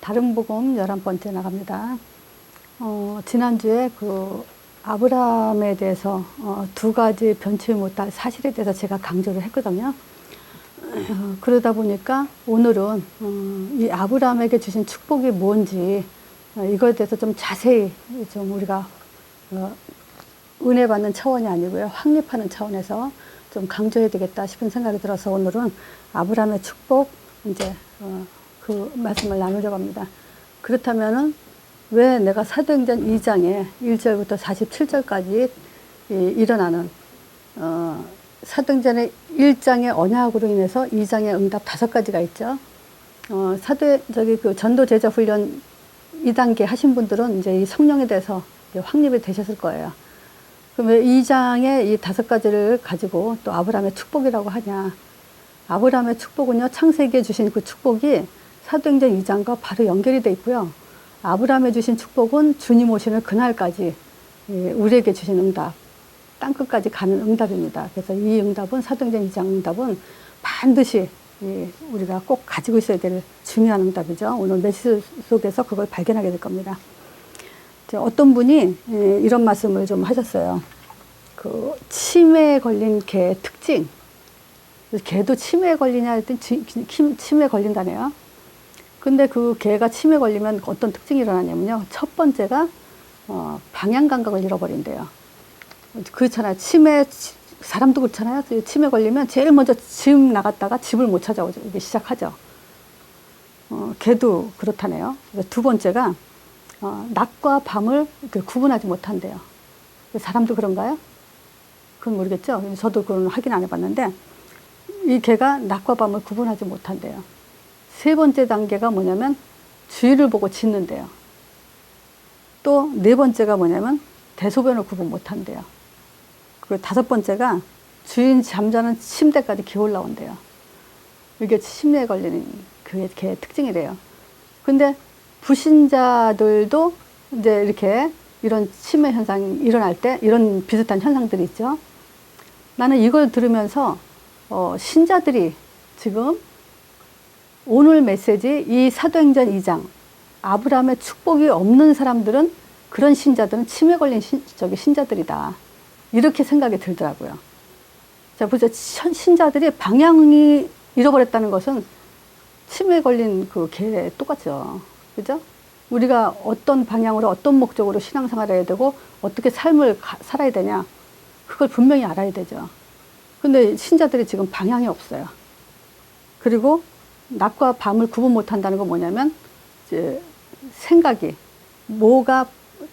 다른 복음 11번째 나갑니다. 지난주에 그 아브라함에 대해서 두 가지 변치 못할 사실에 대해서 제가 강조를 했거든요. 그러다 보니까 오늘은 이 아브라함에게 주신 축복이 뭔지 이거에 대해서 좀 자세히 좀 우리가 은혜 받는 차원이 아니고요. 확립하는 차원에서 좀 강조해야 되겠다 싶은 생각이 들어서 오늘은 아브라함의 축복 이제 그 말씀을 나누려고 합니다. 그렇다면은 왜 내가 사도행전 2장에 1절부터 47절까지 일어나는 사도행전의 1장의 언약으로 인해서 2장의 응답 5가지가 있죠. 그 전도 제자 훈련 2단계 하신 분들은 이제 이 성령에 대해서 확립이 되셨을 거예요. 그러면 2장의 이 5가지를 가지고 또 아브라함의 축복이라고 하냐. 아브라함의 축복은요, 창세기에 주신 그 축복이 사도행전 2장과 바로 연결이 돼 있고요. 아브라함에 주신 축복은 주님 오시는 그날까지 우리에게 주신 응답, 땅끝까지 가는 응답입니다. 그래서 이 응답은 사도행전 2장 응답은 반드시 우리가 꼭 가지고 있어야 될 중요한 응답이죠. 오늘 메시지 속에서 그걸 발견하게 될 겁니다. 어떤 분이 이런 말씀을 좀 하셨어요. 그 치매에 걸린 개의 특징. 개도 치매에 걸리냐 했더니 치매에 걸린다네요. 근데 그 개가 치매에 걸리면 어떤 특징이 일어나냐면요. 첫 번째가 방향 감각을 잃어버린대요. 그렇잖아요. 사람도 그렇잖아요. 치매 걸리면 제일 먼저 집 나갔다가 집을 못 찾아오기 시작하죠. 개도 그렇다네요. 두 번째가 낮과 밤을 구분하지 못한대요. 사람도 그런가요? 그건 모르겠죠. 저도 그건 확인 안 해봤는데 이 개가 낮과 밤을 구분하지 못한대요. 세 번째 단계가 뭐냐면 주위를 보고 짖는데요. 또 네 번째가 뭐냐면 대소변을 구분 못한대요. 그리고 5번째가 주인 잠자는 침대까지 기어 올라온대요. 이게 치매에 걸리는 그게 개의 특징이래요. 근데 불신자들도 이제 이렇게 이런 치매 현상이 일어날 때 이런 비슷한 현상들이 있죠. 나는 이걸 들으면서 신자들이 지금 오늘 메시지 이 사도행전 2장 아브라함의 축복이 없는 사람들은 그런 신자들은 치매 걸린 신자들이다. 이렇게 생각이 들더라고요. 자, 보세요. 신자들이 방향이 잃어버렸다는 것은 치매 걸린 그 개에 똑같죠. 그죠? 우리가 어떤 방향으로 어떤 목적으로 신앙생활을 해야 되고 어떻게 삶을 살아야 되냐. 그걸 분명히 알아야 되죠. 근데 신자들이 지금 방향이 없어요. 그리고 낮과 밤을 구분 못한다는 건 뭐냐면 이제 생각이 뭐가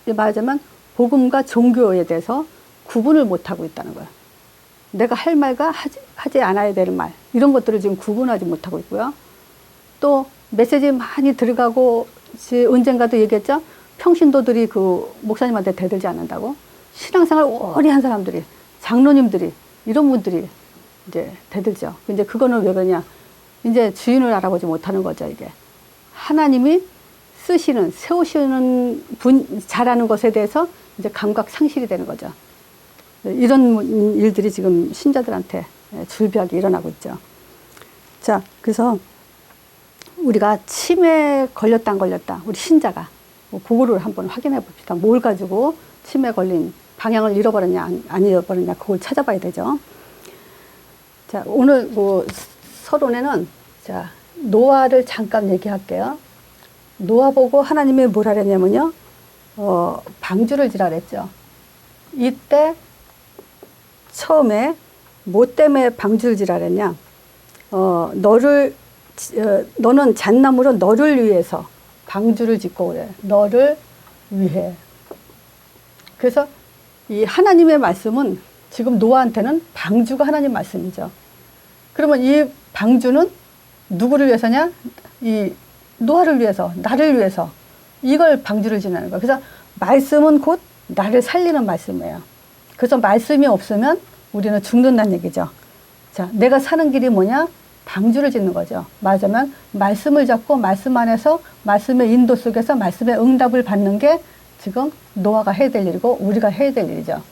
말하자면 복음과 종교에 대해서 구분을 못하고 있다는 거예요. 내가 할 말과 하지 않아야 될 말 이런 것들을 지금 구분하지 못하고 있고요. 또 메시지 많이 들어가고 언젠가도 얘기했죠. 평신도들이 그 목사님한테 대들지 않는다고. 신앙생활 오래 한 사람들이 장로님들이 이런 분들이 이제 대들죠. 이제 그거는 왜 그러냐. 이제 주인을 알아보지 못하는 거죠, 이게. 하나님이 세우시는 잘하는 것에 대해서 이제 감각 상실이 되는 거죠. 이런 일들이 지금 신자들한테 줄비하게 일어나고 있죠. 자, 그래서 우리가 치매에 걸렸다, 안 걸렸다. 우리 신자가. 그거를 한번 확인해 봅시다. 뭘 가지고 치매에 걸린 방향을 잃어버렸냐, 안 잃어버렸냐, 그걸 찾아봐야 되죠. 자, 오늘 서론에는 자, 노아를 잠깐 얘기할게요. 노아 보고 하나님이 뭘 하랬냐면요. 방주를 지라 그랬죠. 이때 처음에 뭐 때문에 방주를 지라 그랬냐. 너는 잣나무로 너를 위해서 방주를 짓고 그래. 너를 위해. 그래서 이 하나님의 말씀은 지금 노아한테는 방주가 하나님 말씀이죠. 그러면 이 방주는 누구를 위해서냐? 이 노아를 위해서, 나를 위해서 이걸 방주를 지나는 거예요. 그래서 말씀은 곧 나를 살리는 말씀이에요. 그래서 말씀이 없으면 우리는 죽는다는 얘기죠. 자, 내가 사는 길이 뭐냐? 방주를 짓는 거죠. 말하자면 말씀을 잡고 말씀 안에서 말씀의 인도 속에서 말씀의 응답을 받는 게 지금 노아가 해야 될 일이고 우리가 해야 될 일이죠.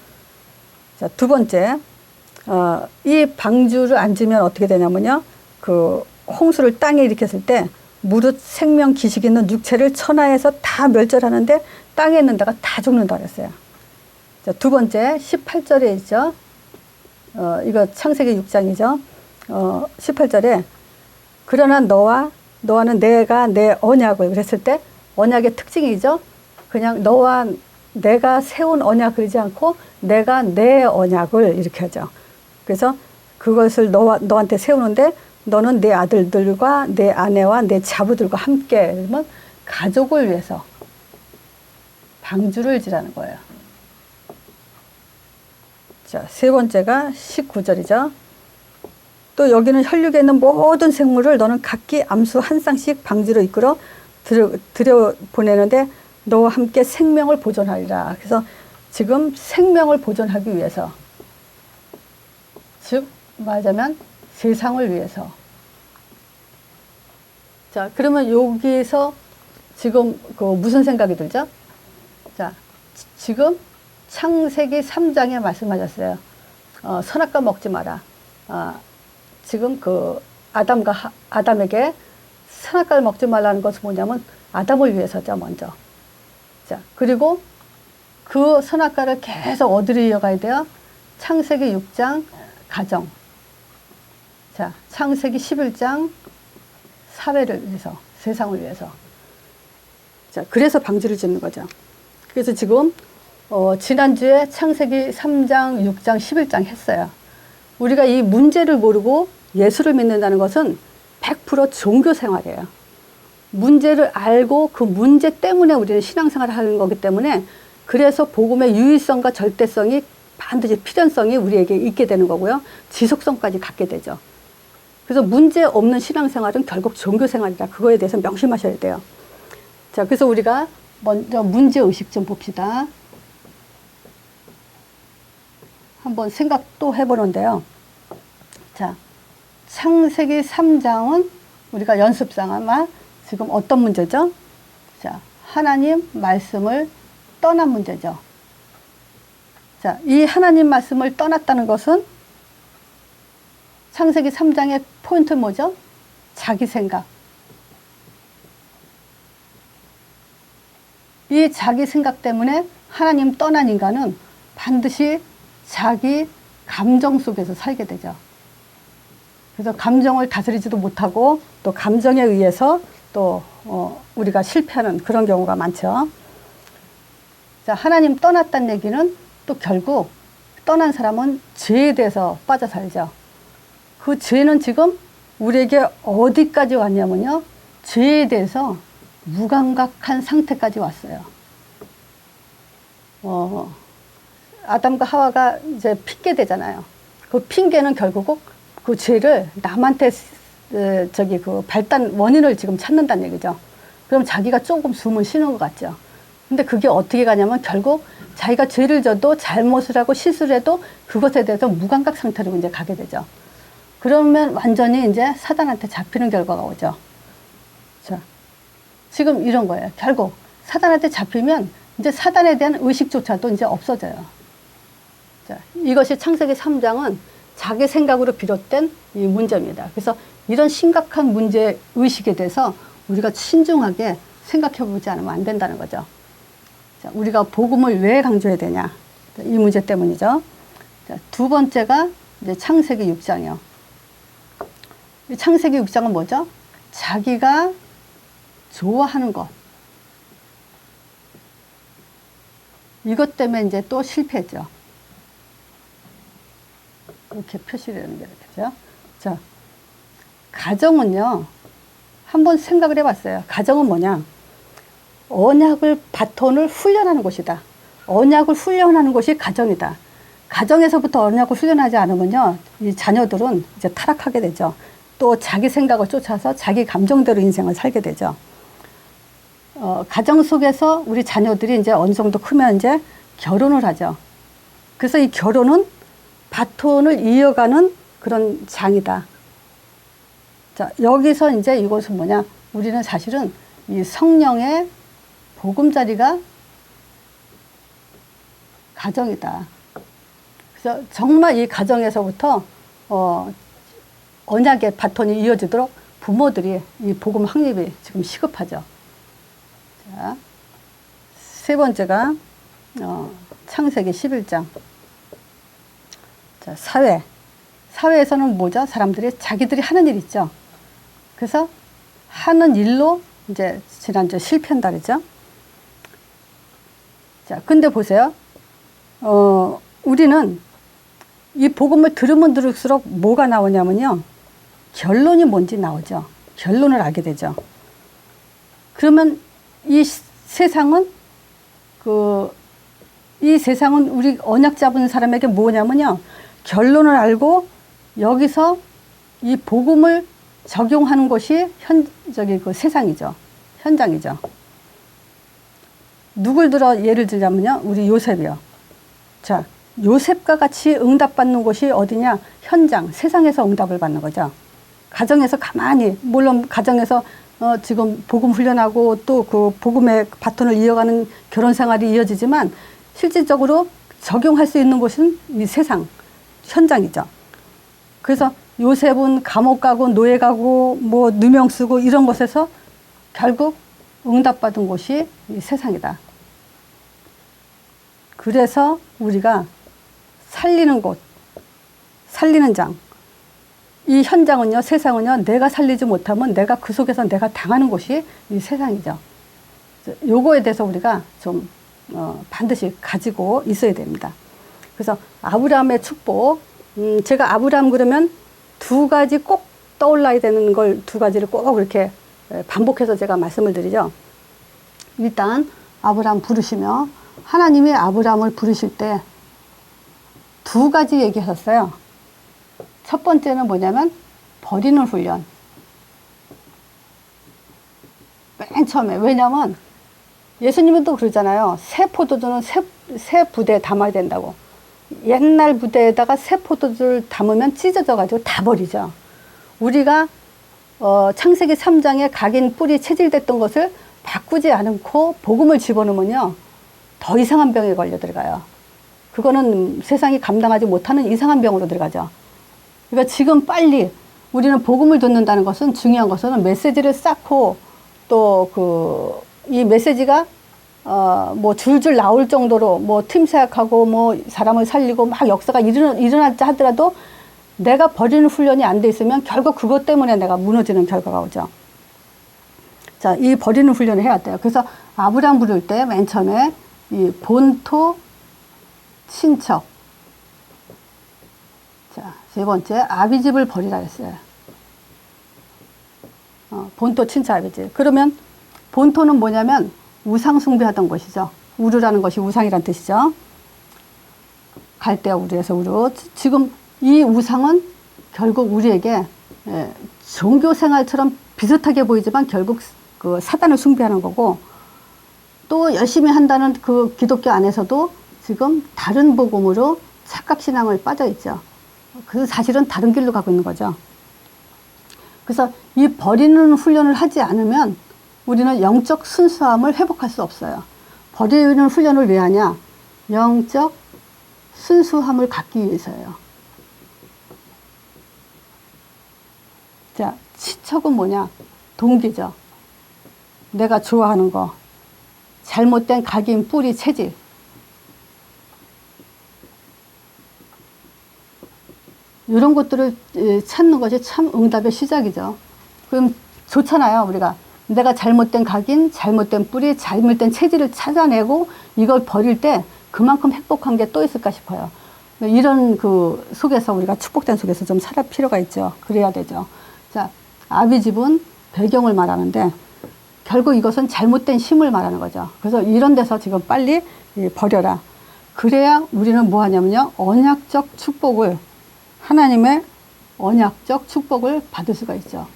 자, 두 번째, 이 방주를 안 지면 어떻게 되냐면요. 그 홍수를 땅에 일으켰을 때 무릇 생명 기식 있는 육체를 천하에서 다 멸절하는데 땅에 있는 데가 다 죽는다 그랬어요. 자, 두 번째 18절에 있죠. 이거 창세기 6장이죠. 18절에 그러나 너와는 내가 내 언약을 그랬을 때 언약의 특징이죠. 그냥 너와 내가 세운 언약 그러지 않고 내가 내 언약을 이렇게 하죠. 그래서 그것을 너한테 세우는데 너는 내 아들들과 내 아내와 내 자부들과 함께 그러면 가족을 위해서 방주를 지라는 거예요. 자, 세 번째가 19절이죠. 또 여기는 혈육에 있는 모든 생물을 너는 각기 암수 한 쌍씩 방주로 이끌어 들여보내는데 너와 함께 생명을 보존하리라. 그래서 지금 생명을 보존하기 위해서, 즉 말하자면 세상을 위해서. 자, 그러면 여기서 지금 그 무슨 생각이 들죠? 자, 지금 창세기 3장에 말씀하셨어요. 선악과 먹지 마라. 지금 그 아담에게 선악과를 먹지 말라는 것은 뭐냐면 아담을 위해서죠, 먼저. 자, 그리고 그 선악과를 계속 어디로 이어가야 돼요? 창세기 6장 가정. 자, 창세기 11장 사회를 위해서, 세상을 위해서. 자, 그래서 방주를 짓는 거죠. 그래서 지금 지난주에 창세기 3장, 6장, 11장 했어요. 우리가 이 문제를 모르고 예수를 믿는다는 것은 100% 종교 생활이에요. 문제를 알고 그 문제 때문에 우리는 신앙생활을 하는 거기 때문에 그래서 복음의 유일성과 절대성이 반드시 필연성이 우리에게 있게 되는 거고요. 지속성까지 갖게 되죠. 그래서 문제 없는 신앙생활은 결국 종교생활이다. 그거에 대해서 명심하셔야 돼요. 자, 그래서 우리가 먼저 문제의식 좀 봅시다. 한번 생각 또 해보는데요. 자, 창세기 3장은 우리가 연습상 아마 지금 어떤 문제죠? 자, 하나님 말씀을 떠난 문제죠. 자, 이 하나님 말씀을 떠났다는 것은 창세기 3장의 포인트 뭐죠? 자기 생각. 이 자기 생각 때문에 하나님 떠난 인간은 반드시 자기 감정 속에서 살게 되죠. 그래서 감정을 다스리지도 못하고 또 감정에 의해서 또 우리가 실패하는 그런 경우가 많죠. 자, 하나님 떠났다는 얘기는 또 결국 떠난 사람은 죄에 대해서 빠져 살죠. 그 죄는 지금 우리에게 어디까지 왔냐면요. 죄에 대해서 무감각한 상태까지 왔어요. 아담과 하와가 이제 핑계 대잖아요. 그 핑계는 결국 그 죄를 남한테 그 발단 원인을 지금 찾는다는 얘기죠. 그럼 자기가 조금 숨을 쉬는 것 같죠. 근데 그게 어떻게 가냐면 결국 자기가 죄를 져도 잘못을 하고 실수를 해도 그것에 대해서 무감각 상태로 이제 가게 되죠. 그러면 완전히 이제 사단한테 잡히는 결과가 오죠. 자, 지금 이런 거예요. 결국 사단한테 잡히면 이제 사단에 대한 의식조차도 이제 없어져요. 자, 이것이 창세기 3장은 자기 생각으로 비롯된 이 문제입니다. 그래서 이런 심각한 문제 의식에 대해서 우리가 신중하게 생각해 보지 않으면 안 된다는 거죠. 자, 우리가 복음을 왜 강조해야 되냐? 이 문제 때문이죠. 자, 두 번째가 이제 창세기 6장이요. 이 창세기 6장은 뭐죠? 자기가 좋아하는 것. 이것 때문에 이제 또 실패했죠. 이렇게 표시를 하는 게 되죠. 자, 가정은요, 한번 생각을 해봤어요. 가정은 뭐냐? 언약을, 바톤을 훈련하는 곳이다. 언약을 훈련하는 곳이 가정이다. 가정에서부터 언약을 훈련하지 않으면요, 이 자녀들은 이제 타락하게 되죠. 또 자기 생각을 쫓아서 자기 감정대로 인생을 살게 되죠. 가정 속에서 우리 자녀들이 이제 어느 정도 크면 이제 결혼을 하죠. 그래서 이 결혼은 바톤을 이어가는 그런 장이다. 자, 여기서 이제 이것은 뭐냐? 우리는 사실은 이 성령의 보금자리가 가정이다. 그래서 정말 이 가정에서부터 언약의 바톤이 이어지도록 부모들이 이 복음 확립이 지금 시급하죠. 자, 세 번째가 창세기 11장. 자, 사회. 사회에서는 뭐죠? 사람들이 자기들이 하는 일 있죠. 그래서 하는 일로 이제 지난주 실패한다 그랬죠. 자, 근데 보세요. 우리는 이 복음을 들으면 들을수록 뭐가 나오냐면요. 결론이 뭔지 나오죠. 결론을 알게 되죠. 그러면 이 세상은 이 세상은 우리 언약 잡은 사람에게 뭐냐면요. 결론을 알고 여기서 이 복음을 적용하는 것이 그 세상이죠. 현장이죠. 누굴 들어 예를 들자면요. 우리 요셉이요. 자, 요셉과 같이 응답받는 곳이 어디냐? 현장, 세상에서 응답을 받는 거죠. 가정에서 가만히, 물론 가정에서 지금 복음 훈련하고 또 그 복음의 바톤을 이어가는 결혼 생활이 이어지지만 실질적으로 적용할 수 있는 곳은 이 세상, 현장이죠. 그래서 요셉은 감옥 가고 노예 가고 뭐 누명 쓰고 이런 곳에서 결국 응답받은 곳이 이 세상이다. 그래서 우리가 살리는 곳, 살리는 장. 이 현장은요, 세상은요, 내가 살리지 못하면 내가 그 속에서 내가 당하는 곳이 이 세상이죠. 요거에 대해서 우리가 좀 반드시 가지고 있어야 됩니다. 그래서 아브라함의 축복, 제가 아브라함 그러면 두 가지 꼭 떠올라야 되는 걸 두 가지를 꼭 이렇게 반복해서 제가 말씀을 드리죠. 일단 아브라함 부르시며 하나님이 아브라함을 부르실 때 두 가지 얘기하셨어요. 첫 번째는 뭐냐면 버리는 훈련. 맨 처음에. 왜냐면 예수님은 또 그러잖아요. 새 포도주는 새 부대에 담아야 된다고. 옛날 부대에다가 새 포도주를 담으면 찢어져 가지고 다 버리죠. 우리가 창세기 3장에 각인 뿌리 체질됐던 것을 바꾸지 않고 복음을 집어넣으면요. 더 이상한 병에 걸려 들어가요. 그거는 세상이 감당하지 못하는 이상한 병으로 들어가죠. 그러니까 지금 빨리 우리는 복음을 듣는다는 것은 중요한 것은 메시지를 쌓고 또 이 메시지가 뭐 줄줄 나올 정도로 뭐 팀 사역하고 뭐 사람을 살리고 막 역사가 일어날지 하더라도 내가 버리는 훈련이 안 돼 있으면 결국 그것 때문에 내가 무너지는 결과가 오죠. 자, 이 버리는 훈련을 해야 돼요. 그래서 아브라함 부를 때 맨 처음에 이 본토 친척. 자, 세 번째 아비집을 버리라 했어요. 본토 친척 아비집. 그러면 본토는 뭐냐면 우상 숭배하던 것이죠. 우르라는 것이 우상이란 뜻이죠. 갈대아 우르에서 우르. 지금 이 우상은 결국 우리에게 종교 생활처럼 비슷하게 보이지만 결국 그 사단을 숭배하는 거고, 또 열심히 한다는 그 기독교 안에서도 지금 다른 복음으로 착각신앙을 빠져 있죠. 그 사실은 다른 길로 가고 있는 거죠. 그래서 이 버리는 훈련을 하지 않으면 우리는 영적 순수함을 회복할 수 없어요. 버리는 훈련을 왜 하냐? 영적 순수함을 갖기 위해서예요. 자, 친척은 뭐냐? 동기죠. 내가 좋아하는 거. 잘못된 각인, 뿌리, 체질. 이런 것들을 찾는 것이 참 응답의 시작이죠. 그럼 좋잖아요, 우리가. 내가 잘못된 각인, 잘못된 뿌리, 잘못된 체질을 찾아내고 이걸 버릴 때 그만큼 행복한 게 또 있을까 싶어요. 이런 그 속에서 우리가 축복된 속에서 좀 살아갈 필요가 있죠. 그래야 되죠. 자, 아비집은 배경을 말하는데 결국 이것은 잘못된 힘을 말하는 거죠. 그래서 이런 데서 지금 빨리 버려라. 그래야 우리는 뭐 하냐면요. 언약적 축복을, 하나님의 언약적 축복을 받을 수가 있죠.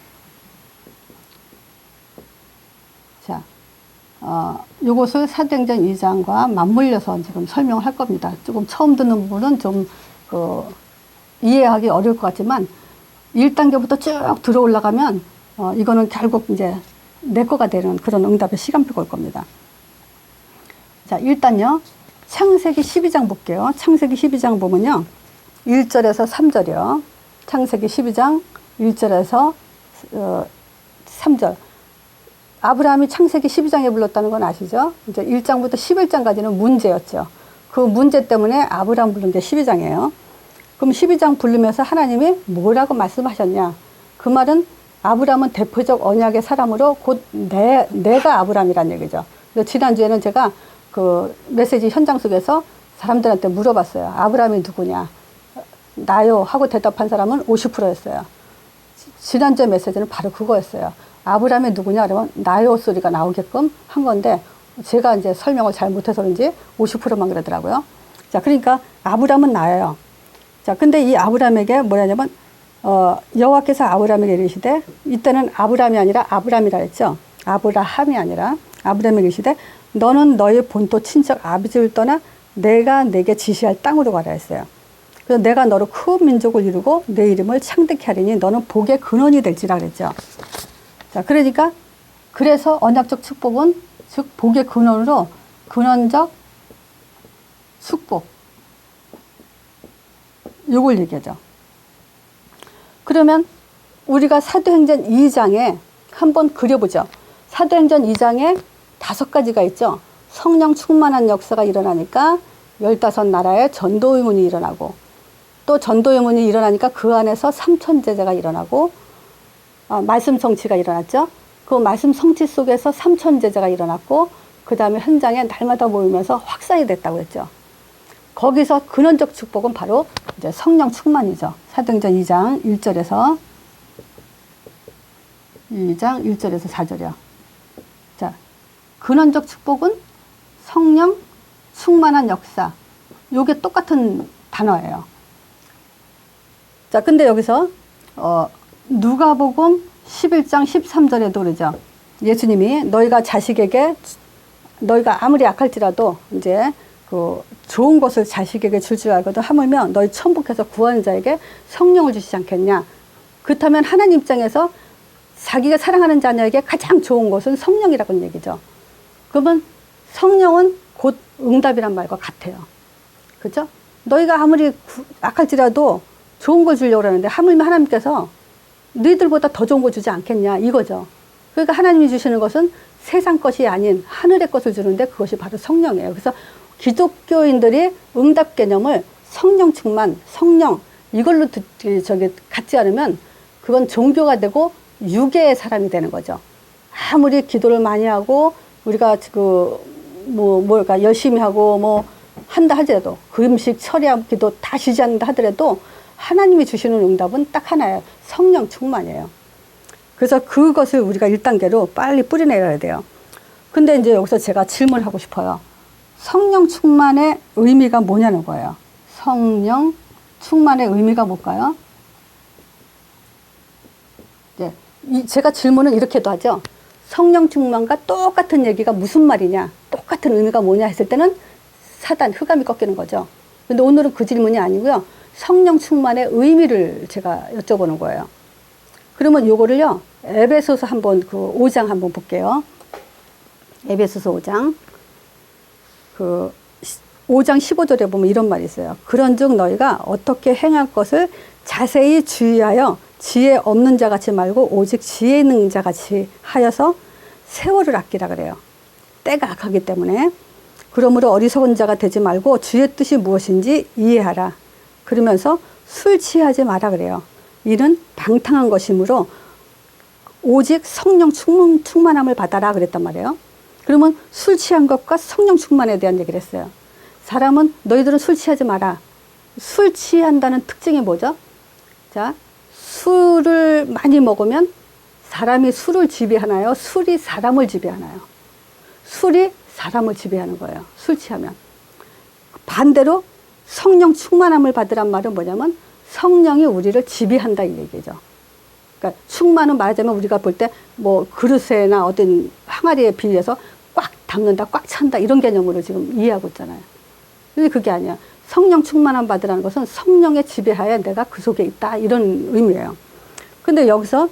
자, 요것을 사도행전 2장과 맞물려서 지금 설명을 할 겁니다. 조금 처음 듣는 부분은 좀 이해하기 어려울 것 같지만 1단계부터 쭉 들어 올라가면 이거는 결국 이제 내 거가 되는 그런 응답의 시간표가 올 겁니다. 자, 일단요. 창세기 12장 볼게요. 창세기 12장 보면요. 1절에서 3절이요. 창세기 12장 1절에서 3절. 아브라함이 창세기 12장에 불렀다는 건 아시죠? 이제 1장부터 11장까지는 문제였죠. 그 문제 때문에 아브라함 부른 게 12장이에요. 그럼 12장 부르면서 하나님이 뭐라고 말씀하셨냐? 그 말은 아브라함은 대표적 언약의 사람으로 곧 내가 아브라함이란 얘기죠. 지난주에는 제가 그 메시지 현장 속에서 사람들한테 물어봤어요. 아브라함이 누구냐? 나요 하고 대답한 사람은 50%였어요. 지난주에 메시지는 바로 그거였어요. 아브라함이 누구냐 그러면 나요 소리가 나오게끔 한 건데 제가 이제 설명을 잘 못해서 그런지 50%만 그러더라고요. 자, 그러니까 아브라함은 나예요. 자, 근데 이 아브라함에게 뭐냐면 여호와께서 아브라함에게 이르시되, 이때는 아브라함이 아니라 아브람이라 했죠. 아브라함이 아니라 아브라함에게 이르시되 너는 너의 본토 친척 아비집을 떠나 내가 내게 지시할 땅으로 가라 했어요. 그래서 내가 너로 큰 민족을 이루고 내 이름을 창대케 하리니 너는 복의 근원이 될지라 그랬죠. 자, 그러니까 그래서 언약적 축복은 즉 복의 근원으로 근원적 축복 요걸 얘기하죠. 그러면 우리가 사도행전 2장에 한번 그려보죠. 사도행전 2장에 5가지가 있죠. 성령 충만한 역사가 일어나니까 15나라의 전도 의문이 일어나고, 또 전도 의문이 일어나니까 그 안에서 3천 제자가 일어나고, 말씀 성취가 일어났죠. 그 말씀 성취 속에서 3천 제자가 일어났고, 그 다음에 현장에 날마다 모이면서 확산이 됐다고 했죠. 거기서 근원적 축복은 바로 이제 성령 충만이죠. 사도행전 2장 1절에서 4절이요. 자, 근원적 축복은 성령 충만한 역사. 요게 똑같은 단어예요. 자, 근데 여기서 누가복음 11장 13절에도 그러죠. 예수님이 너희가 아무리 약할지라도 이제 그 좋은 것을 자식에게 줄 줄 알거든 하물며 너희 천복해서 구하는 자에게 성령을 주시지 않겠냐. 그렇다면 하나님 입장에서 자기가 사랑하는 자녀에게 가장 좋은 것은 성령이라는 얘기죠. 그러면 성령은 곧 응답이란 말과 같아요. 그죠? 너희가 아무리 약할지라도 좋은 걸 주려고 그러는데 하물며 하나님께서 너희들보다 더 좋은 거 주지 않겠냐 이거죠. 그러니까 하나님이 주시는 것은 세상 것이 아닌 하늘의 것을 주는데 그것이 바로 성령이에요. 그래서 기독교인들이 응답 개념을 성령 충만, 성령 이걸로 갖지 않으면 그건 종교가 되고 유괴의 사람이 되는 거죠. 아무리 기도를 많이 하고 우리가 열심히 하고 한다 하더라도 금식, 철야, 기도 다 쉬지 않는다 하더라도 하나님이 주시는 응답은 딱 하나예요. 성령 충만이에요. 그래서 그것을 우리가 1단계로 빨리 뿌리내려야 돼요. 근데 이제 여기서 제가 질문하고 싶어요. 성령 충만의 의미가 뭐냐는 거예요. 성령 충만의 의미가 뭘까요? 네, 제가 질문은 이렇게도 하죠. 성령 충만과 똑같은 얘기가 무슨 말이냐, 똑같은 의미가 뭐냐 했을 때는 사단, 흑암이 꺾이는 거죠. 근데 오늘은 그 질문이 아니고요. 성령 충만의 의미를 제가 여쭤보는 거예요. 그러면 요거를요, 에베소서 5장 한번 볼게요. 에베소서 5장. 5장 15절에 보면 이런 말이 있어요. 그런즉 너희가 어떻게 행할 것을 자세히 주의하여 지혜 없는 자 같이 말고 오직 지혜 있는 자 같이 하여서 세월을 아끼라 그래요. 때가 악하기 때문에. 그러므로 어리석은 자가 되지 말고 주의 뜻이 무엇인지 이해하라. 그러면서 술 취하지 마라 그래요. 이는 방탕한 것이므로 오직 성령 충만함을 받아라 그랬단 말이에요. 그러면 술 취한 것과 성령 충만에 대한 얘기를 했어요. 사람은 너희들은 술 취하지 마라. 술 취한다는 특징이 뭐죠? 자, 술을 많이 먹으면 사람이 술을 지배하나요? 술이 사람을 지배하나요? 술이 사람을 지배하는 거예요. 술 취하면. 반대로 성령 충만함을 받으란 말은 뭐냐면 성령이 우리를 지배한다 이 얘기죠. 그러니까 충만은 말하자면 우리가 볼 때 그릇에나 어떤 항아리에 비해서 꽉 담는다, 꽉 찬다 이런 개념으로 지금 이해하고 있잖아요. 근데 그게 아니야. 성령 충만함 받으라는 것은 성령의 지배하에 내가 그 속에 있다 이런 의미예요. 근데 여기서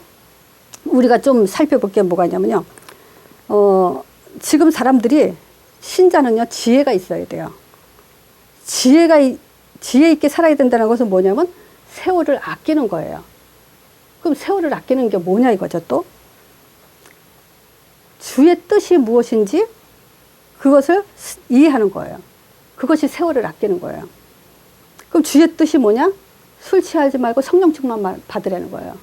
우리가 좀 살펴볼 게 뭐가 있냐면요. 지금 사람들이 신자는요 지혜가 있어야 돼요. 지혜 있게 살아야 된다는 것은 뭐냐면 세월을 아끼는 거예요. 그럼 세월을 아끼는 게 뭐냐 이거죠 또. 주의 뜻이 무엇인지 그것을 이해하는 거예요. 그것이 세월을 아끼는 거예요. 그럼 주의 뜻이 뭐냐? 술 취하지 말고 성령 충만 받으라는 거예요.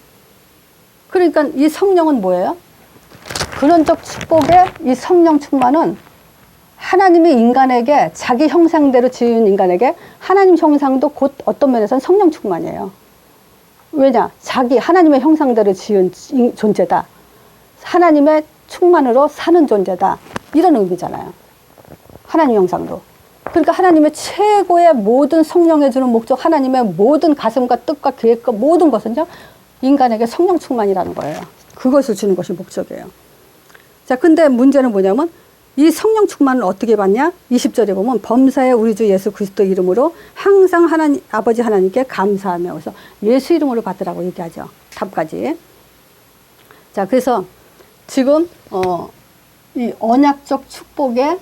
그러니까 이 성령은 뭐예요? 근원적 축복의 이 성령 충만은 하나님이 인간에게 자기 형상대로 지은 인간에게 하나님 형상도 곧 어떤 면에서는 성령 충만이에요. 왜냐? 자기 하나님의 형상대로 지은 존재다. 하나님의 충만으로 사는 존재다. 이런 의미잖아요. 하나님 형상도. 그러니까 하나님의 최고의 모든 성령에 주는 목적, 하나님의 모든 가슴과 뜻과 계획과 모든 것은요, 인간에게 성령 충만이라는 거예요. 그것을 주는 것이 목적이에요. 자, 근데 문제는 뭐냐면 이 성령 충만을 어떻게 받냐? 20절에 보면 범사에 우리 주 예수 그리스도 이름으로 항상 하나님, 아버지 하나님께 감사하며, 그래서 예수 이름으로 받으라고 얘기하죠. 답까지. 자, 그래서 지금 이 언약적 축복의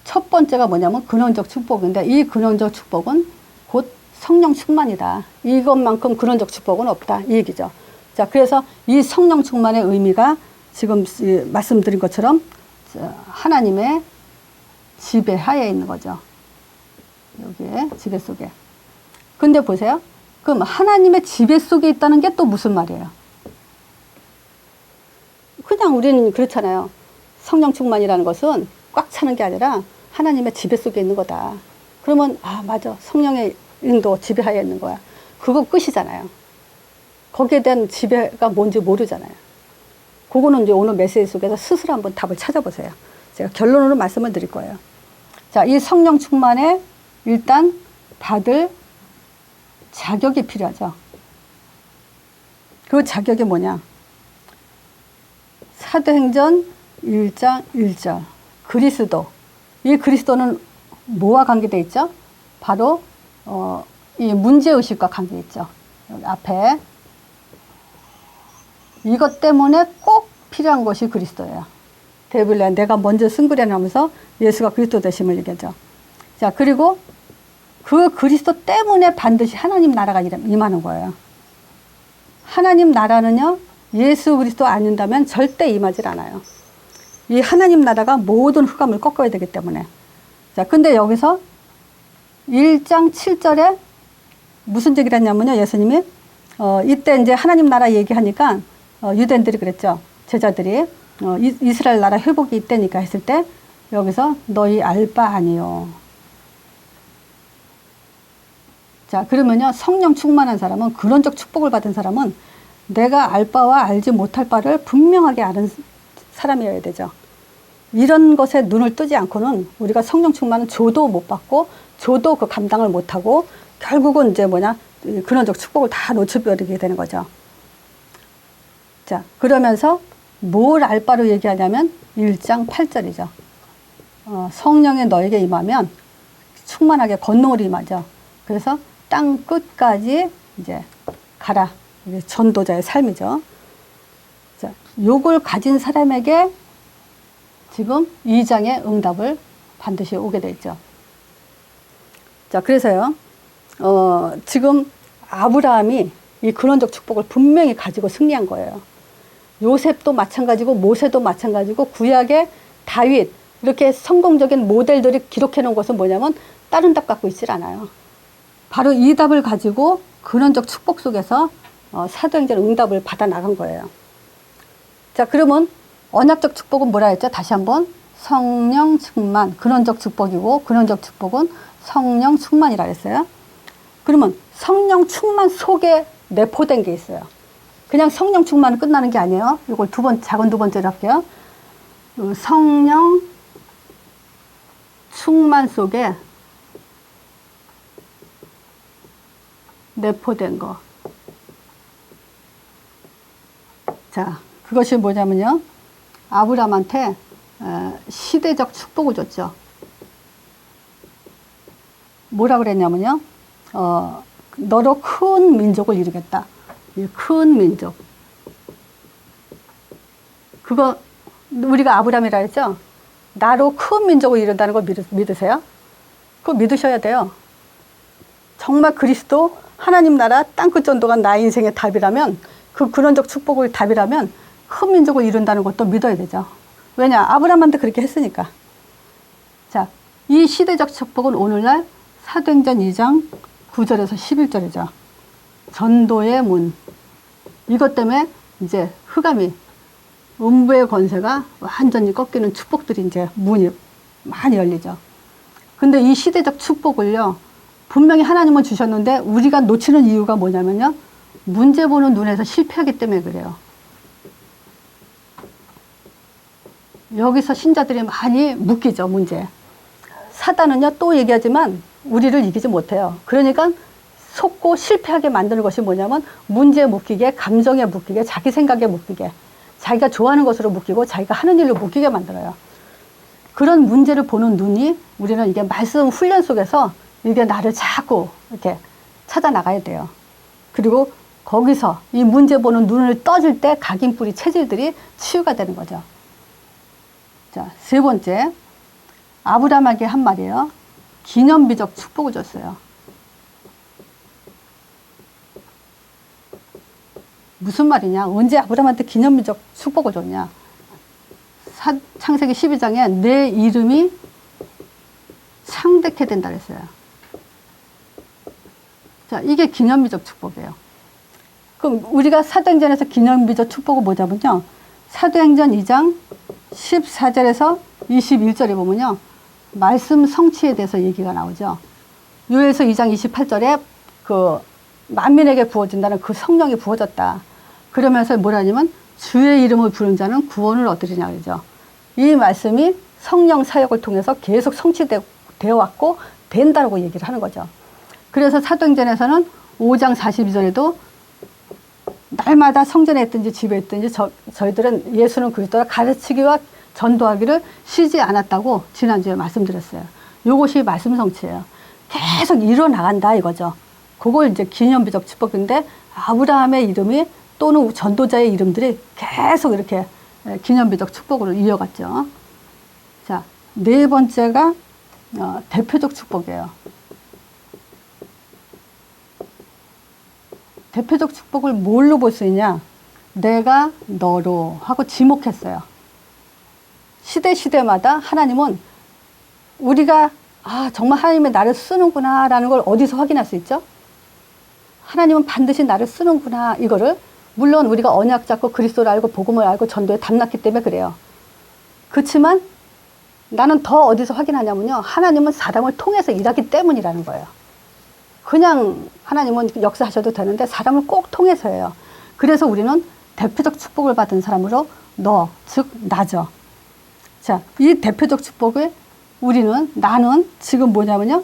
첫 번째가 뭐냐면 근원적 축복인데, 이 근원적 축복은 곧 성령 충만이다. 이것만큼 근원적 축복은 없다. 이 얘기죠. 자, 그래서 이 성령 충만의 의미가 지금 말씀드린 것처럼 하나님의 지배 하에 있는 거죠. 여기에 지배 속에. 근데 보세요. 그럼 하나님의 지배 속에 있다는 게 또 무슨 말이에요? 그냥 우리는 그렇잖아요. 성령 충만이라는 것은 꽉 차는 게 아니라 하나님의 지배 속에 있는 거다. 그러면 아, 맞아. 성령의 인도 지배하에 있는 거야. 그거 끝이잖아요. 거기에 대한 지배가 뭔지 모르잖아요. 그거는 이제 오늘 메시지 속에서 스스로 한번 답을 찾아보세요. 제가 결론으로 말씀을 드릴 거예요. 자, 이 성령 충만에 일단 받을 자격이 필요하죠. 그 자격이 뭐냐? 사도행전 1장 1절. 그리스도. 이 그리스도는 뭐와 관계되어 있죠? 바로 이 문제의식과 관계되어 있죠. 여기 앞에. 이것 때문에 꼭 필요한 것이 그리스도예요. 데빌레 내가 먼저 승그레 하면서 예수가 그리스도 되심을 얘기하죠. 자, 그리고 그 그리스도 때문에 반드시 하나님 나라가 임하는 거예요. 하나님 나라는요, 예수 그리스도 아닌다면 절대 임하지 않아요. 이 하나님 나라가 모든 흑암을 꺾어야 되기 때문에. 자, 근데 여기서 1장 7절에 무슨 얘기를 했냐면요, 예수님이 이때 이제 하나님 나라 얘기하니까 유대인들이 그랬죠. 제자들이 이스라엘 나라 회복이 있다니까 했을 때 여기서 너희 알 바 아니요. 자, 그러면요, 성령 충만한 사람은, 근원적 축복을 받은 사람은 내가 알 바와 알지 못할 바를 분명하게 아는 사람이어야 되죠. 이런 것에 눈을 뜨지 않고는 우리가 성령 충만은 줘도 못 받고 줘도 그 감당을 못하고 결국은 이제 뭐냐, 근원적 축복을 다 놓쳐버리게 되는 거죠. 자, 그러면서 뭘 알 바로 얘기하냐면 1장 8절이죠. 성령이 너에게 임하면 충만하게 권능으로 임하죠. 그래서 땅 끝까지 이제 가라. 이게 전도자의 삶이죠. 자, 요걸 가진 사람에게 지금 2장의 응답을 반드시 오게 돼 있죠. 자, 그래서요, 지금 아브라함이 이 근원적 축복을 분명히 가지고 승리한 거예요. 요셉도 마찬가지고 모세도 마찬가지고 구약의 다윗, 이렇게 성공적인 모델들이 기록해 놓은 것은 뭐냐면 다른 답 갖고 있질 않아요. 바로 이 답을 가지고 근원적 축복 속에서 사도행전 응답을 받아 나간 거예요. 자, 그러면 언약적 축복은 뭐라 했죠? 다시 한번 성령 충만, 근원적 축복이고 근원적 축복은 성령 충만이라 했어요. 그러면 성령 충만 속에 내포된 게 있어요. 그냥 성령 충만은 끝나는 게 아니에요. 이걸 작은 두 번째로 할게요. 성령 충만 속에 내포된 거. 자, 그것이 뭐냐면요, 아브라함한테 시대적 축복을 줬죠. 뭐라 그랬냐면요, 너로 큰 민족을 이루겠다. 이 큰 민족. 그거 우리가 아브라함이라 했죠. 나로 큰 민족을 이룬다는 걸 믿으세요? 그거 믿으셔야 돼요. 정말 그리스도 하나님 나라 땅끝 전도가 나의 인생의 답이라면, 그 근원적 축복의 답이라면 큰 민족을 이룬다는 것도 믿어야 되죠. 왜냐? 아브라함한테 그렇게 했으니까. 자, 이 시대적 축복은 오늘날 사도행전 2장 9절에서 11절이죠. 전도의 문. 이것 때문에 이제 흑암이, 음부의 권세가 완전히 꺾이는 축복들이 이제 문이 많이 열리죠. 근데 이 시대적 축복을요, 분명히 하나님은 주셨는데 우리가 놓치는 이유가 뭐냐면요, 문제 보는 눈에서 실패하기 때문에 그래요. 여기서 신자들이 많이 묶이죠, 문제. 사단은요, 또 얘기하지만 우리를 이기지 못해요. 그러니까 속고 실패하게 만드는 것이 뭐냐면 문제에 묶이게, 감정에 묶이게, 자기 생각에 묶이게, 자기가 좋아하는 것으로 묶이고 자기가 하는 일로 묶이게 만들어요. 그런 문제를 보는 눈이, 우리는 이게 말씀 훈련 속에서 이게 나를 자꾸 이렇게 찾아 나가야 돼요. 그리고 거기서 이 문제 보는 눈을 떠질 때 각인뿌리 체질들이 치유가 되는 거죠. 자, 세 번째, 아브라함에게 한 말이에요. 기념비적 축복을 줬어요. 무슨 말이냐? 언제 아브라함한테 기념비적 축복을 줬냐? 창세기 12장에 내 이름이 창대케 된다 그랬어요. 자, 이게 기념비적 축복이에요. 그럼 우리가 사도행전에서 기념비적 축복을 보자면요, 사도행전 2장 14절에서 21절에 보면요, 말씀 성취에 대해서 얘기가 나오죠. 요엘서 2장 28절에 그 만민에게 부어진다는 그 성령이 부어졌다. 그러면서 뭐라냐면 주의 이름을 부른 자는 구원을 얻으리냐 그러죠. 이 말씀이 성령 사역을 통해서 계속 성취되어 왔고 된다고 얘기를 하는 거죠. 그래서 사도행전에서는 5장 42절에도 날마다 성전에 있든지 집에 있든지 저희들은 예수는 그리스도라 가르치기와 전도하기를 쉬지 않았다고 지난주에 말씀드렸어요. 이것이 말씀 성취예요. 계속 이뤄나간다 이거죠. 그걸 이제 기념비적 축복인데, 아브라함의 이름이 또는 전도자의 이름들이 계속 이렇게 기념비적 축복으로 이어갔죠. 자, 네 번째가 대표적 축복이에요. 대표적 축복을 뭘로 볼 수 있냐? 내가 너로 하고 지목했어요. 시대마다 하나님은 우리가 정말 하나님이 나를 쓰는구나 라는 걸 어디서 확인할 수 있죠? 하나님은 반드시 나를 쓰는구나, 이거를. 물론 우리가 언약 잡고 그리스도를 알고 복음을 알고 전도에 담났기 때문에 그래요. 그렇지만 나는 더 어디서 확인하냐면요, 하나님은 사람을 통해서 일하기 때문이라는 거예요. 그냥 하나님은 역사하셔도 되는데 사람을 꼭 통해서 해요. 그래서 우리는 대표적 축복을 받은 사람으로 즉 나죠. 자, 이 대표적 축복을 나는 지금 뭐냐면요,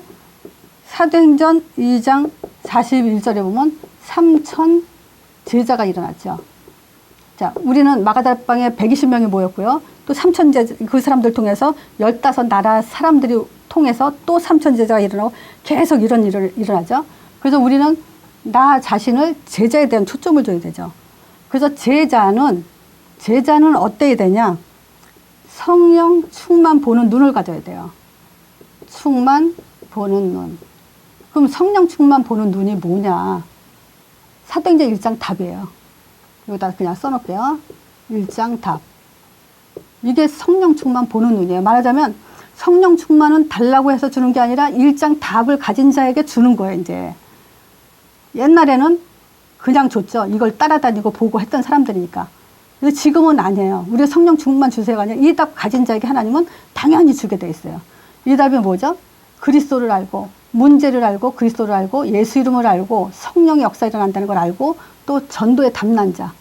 사도행전 2장 41절에 보면 3천 제자가 일어났죠. 자, 우리는 마가다락방에 120명이 모였고요. 또 3천 제자, 그 사람들 통해서 15나라 사람들이 통해서 또 3천 제자가 일어나고 계속 이런 일이 일어나죠. 그래서 우리는 나 자신을 제자에 대한 초점을 줘야 되죠. 그래서 제자는 어때야 되냐? 성령 충만 보는 눈을 가져야 돼요. 충만 보는 눈. 그럼 성령 충만 보는 눈이 뭐냐? 사도행전 1장 답이에요. 여기다 그냥 써놓을게요. 1장 답. 이게 성령 충만 보는 눈이에요. 말하자면 성령 충만은 달라고 해서 주는 게 아니라 1장 답을 가진 자에게 주는 거예요, 이제. 옛날에는 그냥 줬죠. 이걸 따라다니고 보고 했던 사람들이니까. 근데 지금은 아니에요. 우리가 성령 충만 주세요가 아니라 이 답 가진 자에게 하나님은 당연히 주게 돼 있어요. 이 답이 뭐죠? 그리스도를 알고, 문제를 알고, 그리스도를 알고, 예수 이름을 알고, 성령의 역사 일어난다는 걸 알고, 또 전도에 담난 자.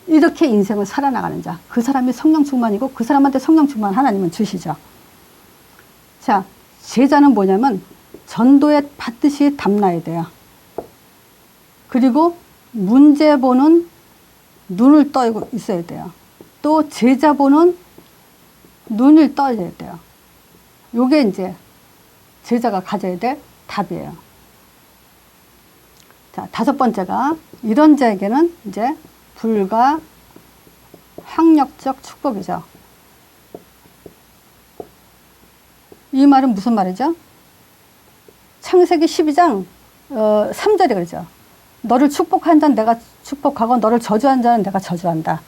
이렇게 인생을 살아나가는 자. 그 사람이 성령 충만이고 그 사람한테 성령 충만 하나님은 주시죠. 자, 제자는 뭐냐면 전도에 받듯이 담나야 돼요. 그리고 문제 보는 눈을 떠 있어야 돼요. 또 제자 보는 눈을 떠야 돼요. 요게 이제 제자가 가져야 될 답이에요. 자, 다섯 번째가 이런 자에게는 이제 불과 학력적 축복이죠. 이 말은 무슨 말이죠? 창세기 12장 3절에 그러죠. 너를 축복한 자는 내가 축복하고 너를 저주한 자는 내가 저주한다.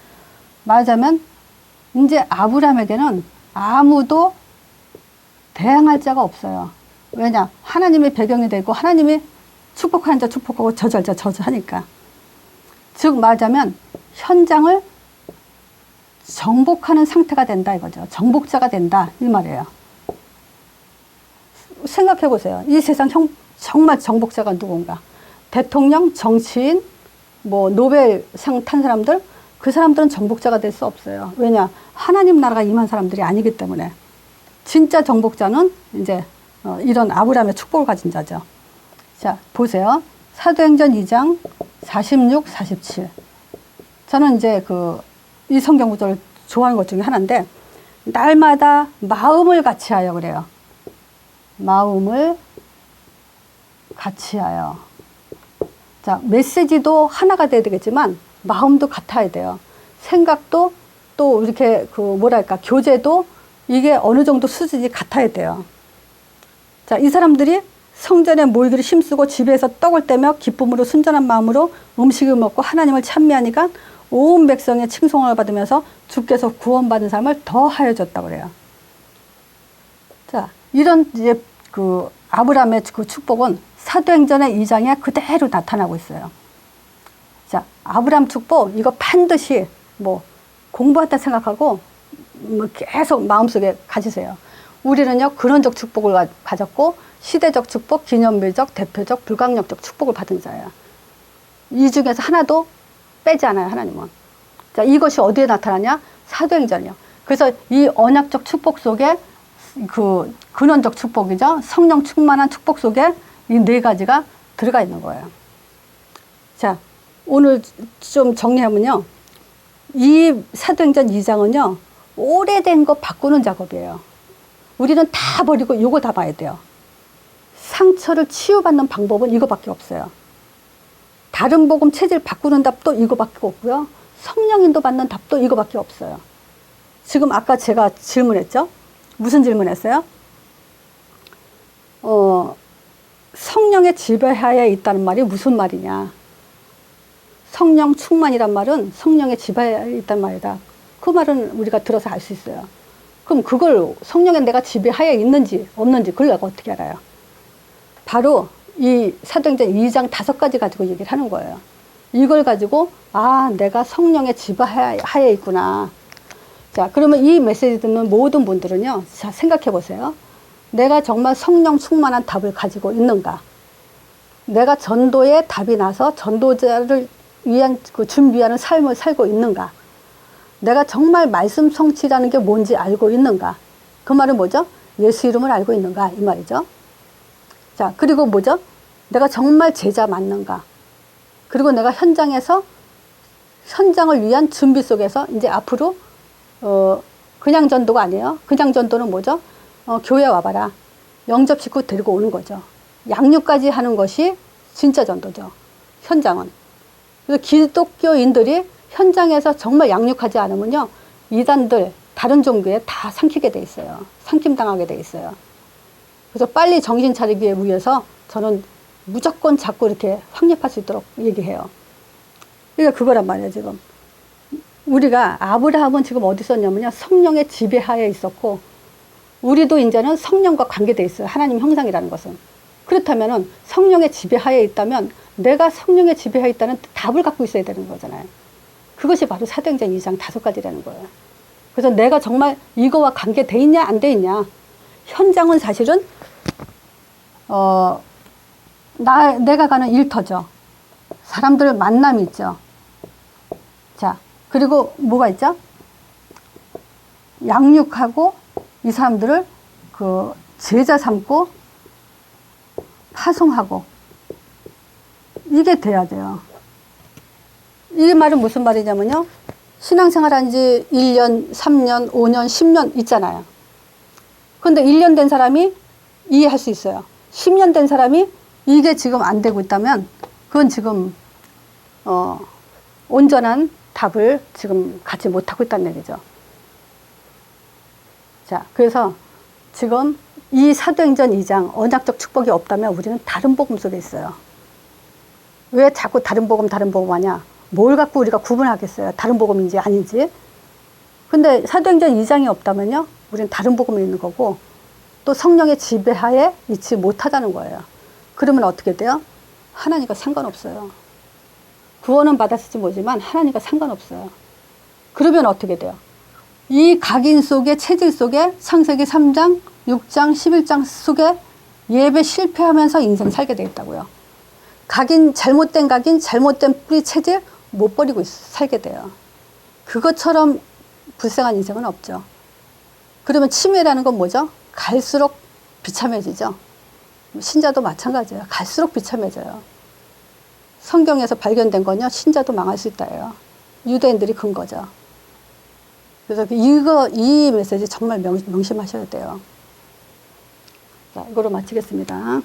말하자면 이제 아브라함에게는 아무도 대항할 자가 없어요. 왜냐? 하나님의 배경이 되고 하나님이 축복하는 자 축복하고 저주할 자 저주하니까. 즉 말하자면 현장을 정복하는 상태가 된다 이거죠. 정복자가 된다 이 말이에요. 생각해 보세요. 이 세상 정말 정복자가 누군가? 대통령, 정치인, 뭐 노벨상 탄 사람들, 그 사람들은 정복자가 될 수 없어요. 왜냐? 하나님 나라가 임한 사람들이 아니기 때문에. 진짜 정복자는 이제 이런 아브라함의 축복을 가진 자죠. 자, 보세요. 사도행전 2장 46, 47. 저는 이제 이 성경 구절을 좋아하는 것 중에 하나인데, 날마다 마음을 같이하여 그래요. 마음을 같이하여. 자, 메시지도 하나가 돼야 되겠지만, 마음도 같아야 돼요. 생각도 또 이렇게 교제도 이게 어느 정도 수준이 같아야 돼요. 자, 이 사람들이 성전에 모이기를 힘쓰고 집에서 떡을 떼며 기쁨으로 순전한 마음으로 음식을 먹고 하나님을 찬미하니까 온 백성의 칭송을 받으면서 주께서 구원받은 삶을 더하여 줬다고 그래요. 자, 이런 이제 아브라함의 그 축복은 사도행전의 2장에 그대로 나타나고 있어요. 자, 아브라함 축복 이거 반드시 공부한다 생각하고 계속 마음속에 가지세요. 우리는요, 근원적 축복을 가졌고, 시대적 축복, 기념비적, 대표적, 불강력적 축복을 받은 자예요. 이 중에서 하나도 빼지 않아요, 하나님은. 자, 이것이 어디에 나타나냐? 사도행전이요. 그래서 이 언약적 축복 속에 근원적 축복이죠. 성령 충만한 축복 속에 이 네 가지가 들어가 있는 거예요. 자, 오늘 좀 정리하면요. 이 사도행전 2장은요, 오래된 거 바꾸는 작업이에요. 우리는 다 버리고 이거 다 봐야 돼요. 상처를 치유받는 방법은 이거밖에 없어요. 다른 복음 체질 바꾸는 답도 이거밖에 없고요. 성령인도 받는 답도 이거밖에 없어요. 지금 아까 제가 질문했죠? 무슨 질문했어요? 성령의 지배하에 있다는 말이 무슨 말이냐? 성령 충만이란 말은 성령의 지배하에 있다는 말이다. 그 말은 우리가 들어서 알 수 있어요. 그럼 그걸 성령의 내가 지배하에 있는지 없는지 그걸 내가 어떻게 알아요? 바로 이 사도행전 2장 5가지 가지고 얘기를 하는 거예요. 이걸 가지고 내가 성령의 지배하에 있구나. 자, 그러면 이 메시지 듣는 모든 분들은요, 자, 생각해 보세요. 내가 정말 성령 충만한 답을 가지고 있는가? 내가 전도에 답이 나서 전도자를 위한 준비하는 삶을 살고 있는가? 내가 정말 말씀 성취라는 게 뭔지 알고 있는가? 그 말은 뭐죠? 예수 이름을 알고 있는가? 이 말이죠. 자, 그리고 뭐죠? 내가 정말 제자 맞는가? 그리고 내가 현장을 위한 준비 속에서 이제 앞으로 그냥 전도가 아니에요. 그냥 전도는 뭐죠? 교회 와봐라. 영접 식구 데리고 오는 거죠. 양육까지 하는 것이 진짜 전도죠. 현장은. 그래서 기독교인들이 현장에서 정말 양육하지 않으면요, 이단들 다른 종교에 다 삼키게 돼 있어요. 삼킴당하게 돼 있어요. 그래서 빨리 정신 차리기 위해서 저는 무조건 자꾸 이렇게 확립할 수 있도록 얘기해요. 그러니까 그거란 말이에요. 지금 우리가 아브라함은 지금 어디 있었냐면요, 성령의 지배하에 있었고, 우리도 이제는 성령과 관계돼 있어요. 하나님 형상이라는 것은. 그렇다면은 성령의 지배하에 있다면 내가 성령의 지배하에 있다는 답을 갖고 있어야 되는 거잖아요. 그것이 바로 사도행전 2장 5가지라는 거예요. 그래서 내가 정말 이거와 관계돼 있냐 안 돼 있냐. 현장은 사실은 내가 가는 일터죠. 사람들 만남이 있죠. 자, 그리고 뭐가 있죠? 양육하고 이 사람들을 제자 삼고 파송하고 이게 돼야 돼요. 이 말은 무슨 말이냐면요, 신앙생활 한 지 1년, 3년, 5년, 10년 있잖아요. 근데 1년 된 사람이 이해할 수 있어요. 10년 된 사람이 이게 지금 안 되고 있다면 그건 지금 온전한 답을 지금 갖지 못하고 있다는 얘기죠. 자, 그래서 지금 이 사도행전 2장 언약적 축복이 없다면 우리는 다른 복음 속에 있어요. 왜 자꾸 다른 복음 하냐? 뭘 갖고 우리가 구분하겠어요? 다른 복음인지 아닌지. 근데 사도행전 2장이 없다면요, 우리는 다른 복음이 있는 거고, 또 성령의 지배하에 있지 못하다는 거예요. 그러면 어떻게 돼요? 하나님과 상관없어요. 구원은 받았을지 모르지만 하나님과 상관없어요. 그러면 어떻게 돼요? 이 각인 속에, 체질 속에 창세기 3장, 6장, 11장 속에 예배 실패하면서 인생 살게 되겠다고요. 각인, 잘못된 뿌리 체질 못 버리고 살게 돼요. 그것처럼 불쌍한 인생은 없죠. 그러면 치매라는 건 뭐죠? 갈수록 비참해지죠. 신자도 마찬가지예요. 갈수록 비참해져요. 성경에서 발견된 건요, 신자도 망할 수 있다예요. 유대인들이 근거죠. 그래서 이 메시지 정말 명심하셔야 돼요. 자, 이거로 마치겠습니다.